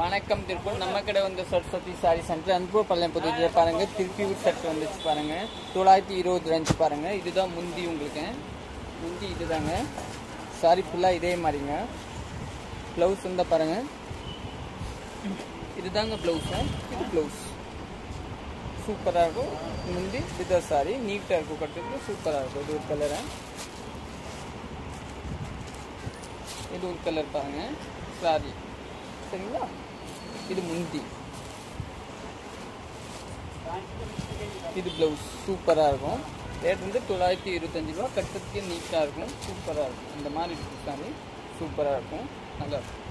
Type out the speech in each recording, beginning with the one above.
வணக்கம் திருப்பூர். நம்ம கடை வந்து சரஸ்வதி சாரி சென்டர் அன்பூர் பள்ளியம்புது. இதில் பாருங்கள் திருப்பி செட் வந்துச்சு பாருங்கள். 925 பாருங்கள். இதுதான் முந்தி. உங்களுக்கு முந்தி இதுதாங்க. சாரி ஃபுல்லாக இதே மாதிரிங்க. ப்ளவுஸ் இருந்தால் பாருங்கள். இதுதாங்க ப்ளவுஸு. இது ப்ளவுஸ் சூப்பராக இருக்கும். முந்தி இதுதான் சாரி நீட்டாக இருக்கும். கட்டுறது சூப்பராக இருக்கும். இது ஒரு கலரு. இது ஒரு கலர் பாருங்கள். சாரி சரிங்களா. இது முந்தி. இது ப்ளவுஸ் சூப்பராக இருக்கும். ரேட் வந்து 925 ரூபா. கட்டுறதுக்கே நீட்டாக இருக்கும். சூப்பராக இருக்கும். இந்த மாதிரி இருக்கும் சாரி. சூப்பராக இருக்கும். நல்லா இருக்கும்.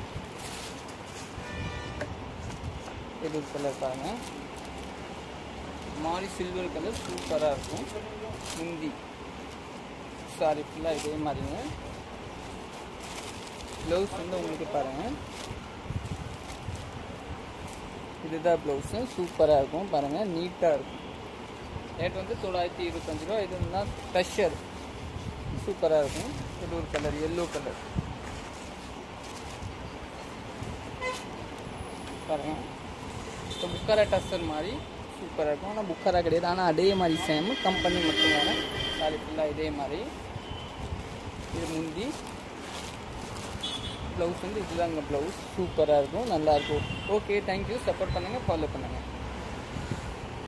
இது ஒரு கலர் பாருங்கள். மாறி சில்வர் கலர் சூப்பராக இருக்கும். முந்தி சாரி ஃபுல்லாக இதே மாதிரிங்க. ப்ளவுஸ் வந்து உங்களுக்கு பாருங்கள். இதுதான் ப்ளவுஸு. சூப்பராக இருக்கும் பாருங்கள். நீட்டாக இருக்கும். ரேட் வந்து 925 ரூபா. இது வந்து டஷர் சூப்பராக இருக்கும். இது ஒரு கலர் எல்லோ கலர் பாருங்கள். இப்போ புக்காரா டஸ்ஸர் மாதிரி சூப்பராக இருக்கும். ஆனால் புக்காரா கிடையாது. ஆனால் அதே மாதிரி சேம் கம்பெனி மட்டும் வேறு. சாரி ஃபுல்லாக இதே மாதிரி. இது முந்தி. ப்ளவுஸ் வந்து இதுதாங்க ப்ளவுஸ். சூப்பராக இருக்கும். நல்லாயிருக்கும். Okay thank you. சப்போர்ட் பண்ணுங்கள், ஃபாலோ பண்ணுங்கள்.